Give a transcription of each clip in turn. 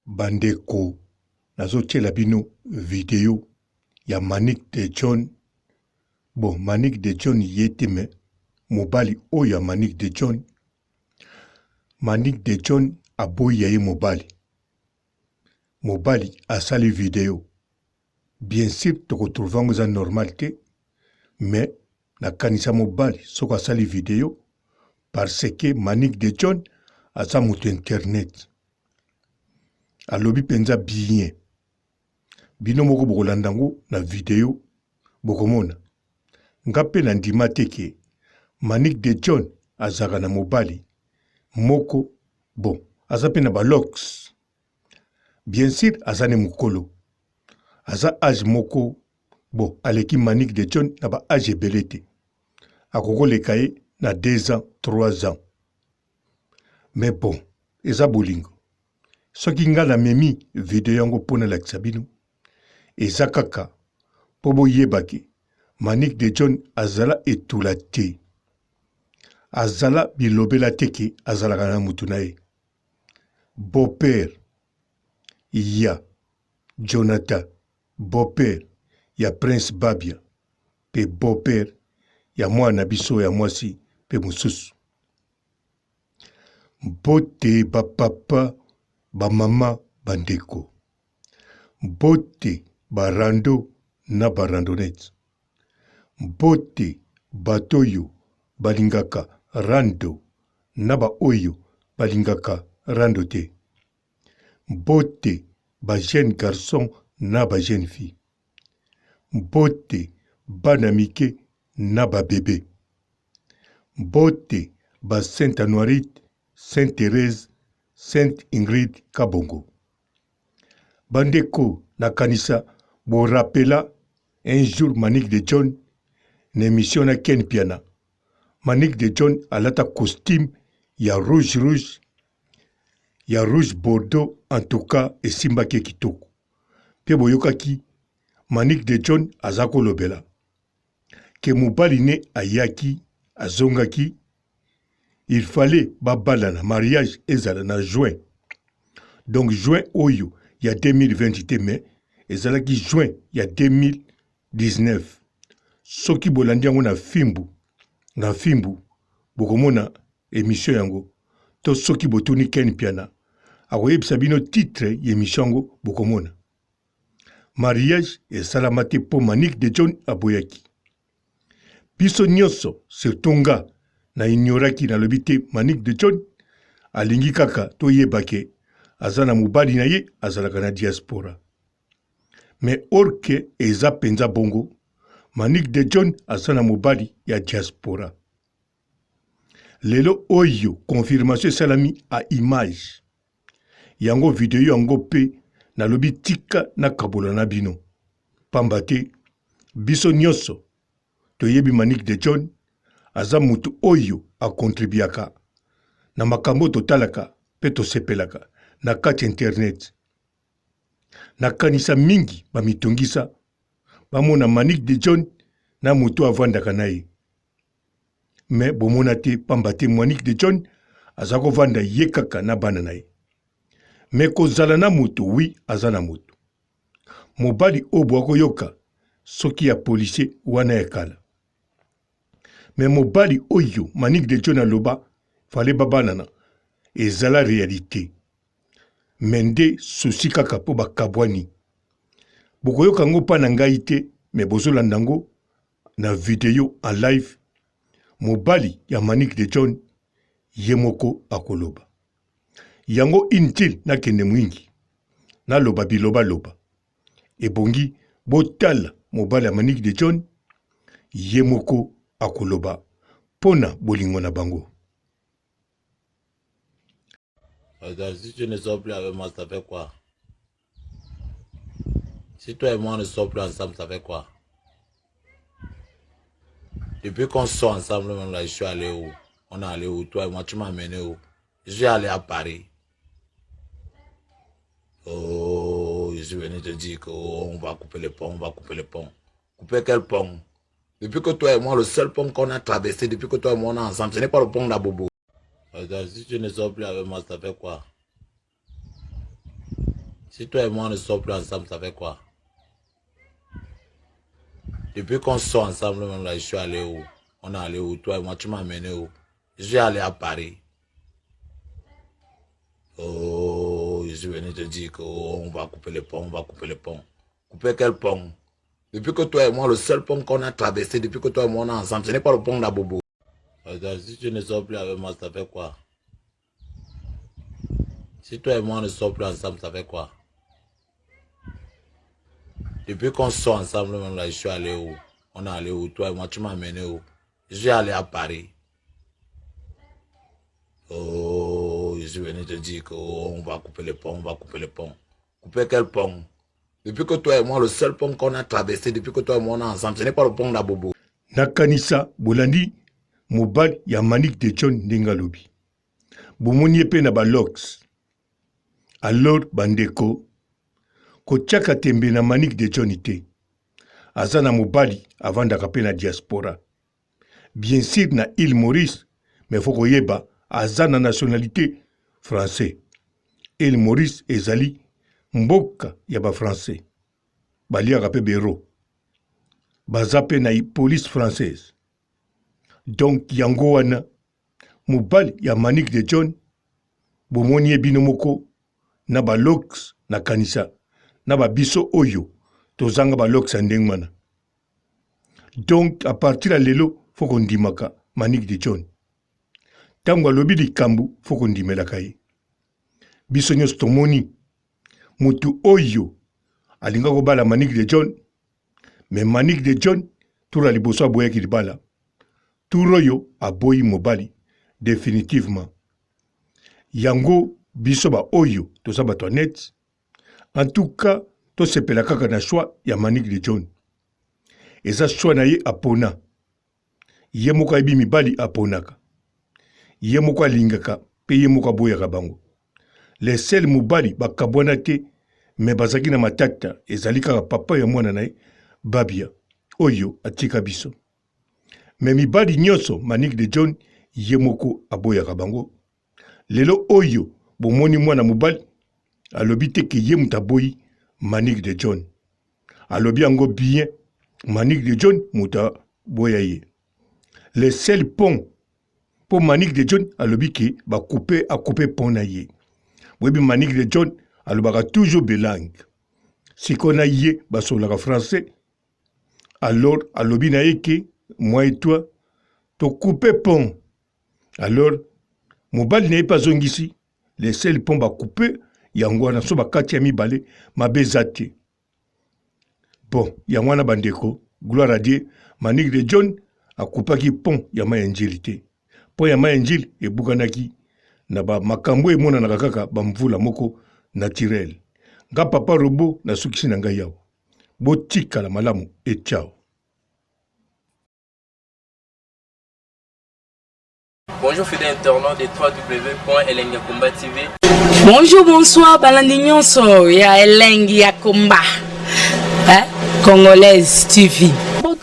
Bandeko, nazotiela bino vidéo ya Manick de John. Bon, Manick de John yete me mobali oyo ya Manick de John. Manick de John aboyi ye mobali. Mobali asali vidéo. Bien sûr, tokotrouvango za normal te, mais nakanisa mobali soko asali vidéo parce que Manick de John aza moto internet. Alobi penza bien. Bino moko bokolandango na vidéo bokomona. Ngape na ndima teke Manick de John azaka na mobali moko bon aza pe na balox. Bien sûr azane mukolo. Aza âge moko bon aleki Manick de John na ba âge ebelete. Akoko leka ye na 2 ans, 3 ans. Mais bon, eza bolingo. Soki nga na memi video yango pona lakisa bino. Eza kaka po boyebake Manick de John azala etula te. Azala bilobela teke azalaka na mutu na ye. Beau-père ya Jonathan, beau-père ya Prince Babia, pe beau-père ya mwana biso ya mwasi pe mususu. Bote ba papa, ba mama, bandeko. Bote ba rando na ba randonnette. Bote batoyo balingaka rando na ba oyo balingaka rando te. Bote ba jeune garçon na ba jeune fille. Bote bana mike na ba bébé. Bote ba Sainte Anuarite, Sainte Thérèse, Sainte Ingrid Kabongo. Bandeko nakanisa bo rappela un jour Manick de John na émission na Ken Piana. Manick de John alata costume ya rouge ya rouge bordeaux en tout cas esimbaki kitoko. Pe boyokaki Manick de John azako lobela ke mobali ne ayaki azongaki il fallait babala na mariage ezala na juin. Donc juin oyo ya 2020 mais ezalaki juin ya 2019. Soki bolandi yango na fimbu bokomona émission yango to soki botuni Ken Piana akoyebisa bino titre ya émission yango bokomona. Mariage esalama te po Manick de John aboyaki. Biso nyonso surtout nga na ignoraki na lobi te Manick de John alingi kaka toyebake aza na mobali na ye azalaka na diaspora. Mais orke eza penza bongo Manick de John aza na mobali ya diaspora. Lelo oyo confirmation salami a image. Yango video yango pe na lobi tika na kabola na bino. Pambate biso nyonso toyebi Manick de John aza mutu oyo a contribuaka na makambo totalaka pe tosepelaka na kati internet. Na kanisa mingi bamitongisa bamona Manick de John na mutu avandaka na ye. Mais bomona te pambate Manick de John azako vanda ye kaka na bana na ye. Mais kozala na mutu oui aza na mutu. Mobali obwako yoka soki ya policier wana ya kala. Mais mobali oyo Manick de John aloba fale babanana ezala réalité. Mende souci kaka po bakabwani. Bokoyoka ngo pa na ngai te mais bozolanda ngo na video en live. Mobali ya Manick de John ye moko akoloba. Yango intil na kende mwingi. Na loba biloba loba. Ebongi botala mobali ya Manick de John ye moko akoloba pona bolingo na bango. Si tu ne sors plus avec moi, ça fait quoi? Si toi et moi ne sommes plus ensemble, ça fait quoi? Depuis qu'on sort ensemble, même là, je suis allé où? On est allé où? Toi et moi, tu m'as amené où? Je suis allé à Paris. Oh, je suis venu te dire qu'on va couper le pont, on va couper le pont. Couper quel pont? Depuis que toi et moi, le seul pont qu'on a traversé, depuis que toi et moi on est ensemble, ce n'est pas le pont d'Abobo. Si tu ne sors plus avec moi, ça fait quoi? Si toi et moi ne sommes plus ensemble, ça fait quoi? Depuis qu'on sort ensemble, même là, je suis allé où? On est allé où? Toi et moi, tu m'as amené où? Je suis allé à Paris. Oh, je suis venu te dire qu'on va couper les ponts, on va couper les ponts. Couper quel pont? Depuis que toi et moi, le seul pont qu'on a traversé, depuis que toi et moi on est ensemble, ce n'est pas le pont d'Abobo. Si tu ne sors plus avec moi, ça fait quoi? Si toi et moi ne sommes plus ensemble, ça fait quoi? Depuis qu'on sort ensemble, même là, je suis allé où? On est allé où? Toi et moi, tu m'as amené où? Je suis allé à Paris. Oh, je suis venu te dire qu'on va couper les ponts, on va couper les ponts. Couper quel pont? Depuis que toi et moi, le seul pont qu'on a traversé, depuis que toi et moi on est ensemble, ce n'est pas le pont d'Abobo. Nakanisa bolandi mobali ya Manick de John Ndengalobi. Bomoni epe na balox. Alors bandeko kotiaka tembe na Manick de John ite. Aza na mobali avandaka pe na diaspora. Bien sûr na île Maurice, mais faut koyeba aza na nationalité français. Île Maurice ezali mboka ya ba français. Baliaka pe bero. Baza pe na police française. Donc yango wana mobali ya Manick de John bomoni ebino moko na balox na kanisa na babiso oyo tozanga balox ndenge wana. Donc à partir ya lelo faut kondimaka Manick de John. Tango alobi likambo faut kondimelaka ye. Biso nyonso tomoni mutu oyo alinga kobala Manick de John, mais Manick de John tula liboso aboyaki libala. Turoyo aboyi mobali définitivement. Yango biso ba oyo toza bato net. En tout cas, to sepela kaka na choix ya Manick de John. Eza choix na ye apona. Ye moko ayebi mibali aponaka. Ye moko alingaka pe ye moko aboyaka bango. Les seuls mobali bakabwana te me bazaki na matata ezali kaka papa ya mwana na ye Babia oyo atika biso. Mais mibali nyonso Manick de John ye moko aboyaka bango. Lelo oyo bomoni mwana mobali alobi te ke ye mutaboyi Manick de John. Alobi yango bien Manick de John mutaboya ye. Le seul pont pour Manick de John alobi ke ba couper a couper pont na ye. Webi Manick de John alobaka toujours bilingue. Si qu'on a ye basolaka français, alors alobi na ye ke moi et toi to couper pont. Alors mobali n'est pas zongisi. Les seuls pont ba couper yango na so bakati ya mibale mabezate. Bon, yangwana bandeko, gloire à Dieu, Manick de John a coupaki pont ya mayenjilité. Pont ya mayenjil e bukanaki na ba makambo e mona na kaka ba mvula moko naturel. Nga papa robo na sukisi na ngai yawo. Botika la malamu et ciao. Bonjour fidèles internautes de www.elengiakomba TV. Bonjour, bonsoir, balandi nyonso ya Elengi ya Komba. Congolaise TV.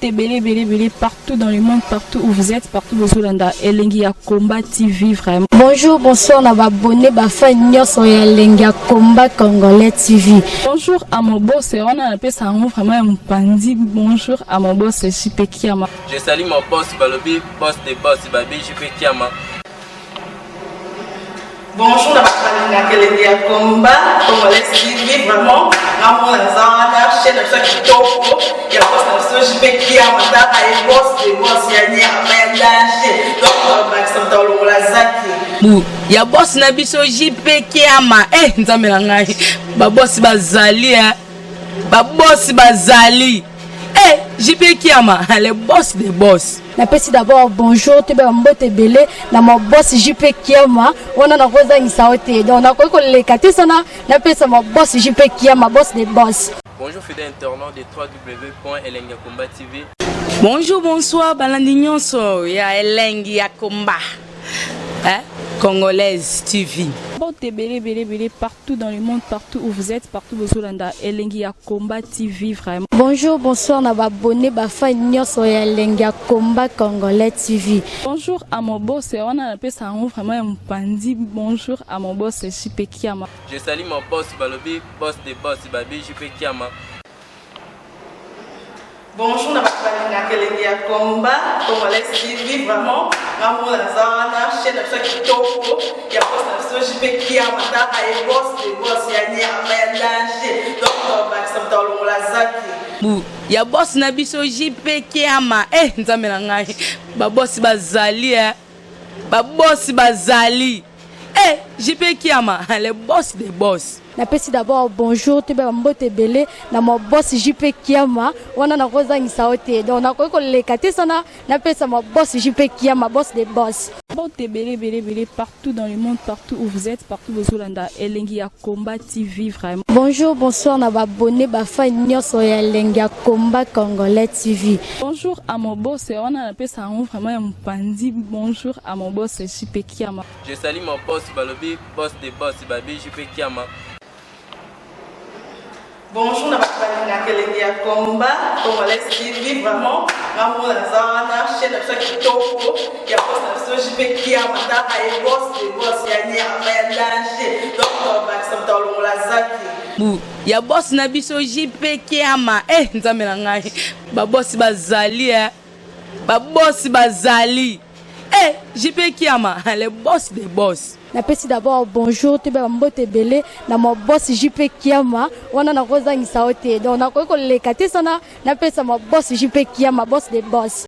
Belé partout dans le monde, partout où vous êtes, partout où vous êtes, Elengi ya Komba TV vraiment. Bonjour, bonsoir, na abonné ba fan nyonso ya Elengi ya Komba Congolais TV. Bonjour à mon boss, on a appelé ça vraiment un pandi. Bonjour à mon boss, JP Kiama. Je salue mon boss Balobi, boss de boss Babi, JP Kiama. Bonjour la famille na Elengi ya Komba Congolais TV vraiment. Ramon Lazana, chaîne de chaque topo, il y a boss de JP Kiama, et boss de boss yani amayandage. Donc on va s'entendre le lazaki. Ya boss na biso JP Kiama. Nzambe na ngai. Ba boss bazali Ba boss bazali. JP Kiama, le boss des boss. Napesi d'abord bonjour, tebe mbote belé na mon boss JP Kiama, on a na rosa isaote. Donc na ko le katisa na pesa mon boss JP Kiama, boss des boss. Bonjour fidèles internautes de www.elengiakomba TV. Bonjour, bonsoir, balandi nyonso ya Elengi ya Komba. Congolaise TV. Bon, belé, partout dans le monde, partout où vous êtes, partout où vous êtes, Elengi ya Combat TV, vraiment. Bonjour, bonsoir, na abonné, fa nyoso ya Elengi ya Combat Congolais TV. Bonjour à mon boss, on a appelé ça vraiment un pandi. Bonjour à mon boss, JP Kiama. Je salue mon boss, Balobi, boss des boss, Babi, JP Kiama. Bonjour, na Elengi ya Combat Congolais TV, vraiment. Maman Lazana, chaîne de chaque kitoko, il y a boss de JP Kiama, et boss des boss, il y a un danger. Donc, ça me donne la zaki. Ya boss na biso JP Kiama. Nzambe na ngai. Ba boss bazali Ba boss bazali. JP Kiama, le boss des boss. Napesi d'abord bonjour, te ba mbote belé na mo boss JP Kiama, wana na kozangisa ote. Donc na ko lekate sana, napesa mo boss JP Kiama, boss des boss. Bon, belé, partout dans le monde, partout où vous êtes, partout où vous êtes, Elengi ya Combat TV, vraiment. Bonjour, bonsoir, na abonné, fa nyoso ya Elengi ya Combat Congolais TV. Bonjour à mon boss, on a appelé ça vraiment un pandi. Bonjour à mon boss, JP Kiama. Je salue mon boss, Balobi, boss des boss, Babi, JP Kiama. Bonjour, na Elengi ya Combat Congolais TV, vraiment. Maman Lazana, chaîne de chaque kitoko, il y a boss de JP Kiama, et boss des boss, il y a un danger. Donc, ça me donne la zaki. Ya boss na biso JP Kiama. Nzambe na ngai. Ba boss bazali Ba boss bazali. JP Kiama, le boss des boss. Napesi d'abord bonjour, te ba mbote belé na mo boss JP Kiama, wana na kozangisa ote. Donc na ko lekate sana, napesa mo boss JP Kiama, boss des boss.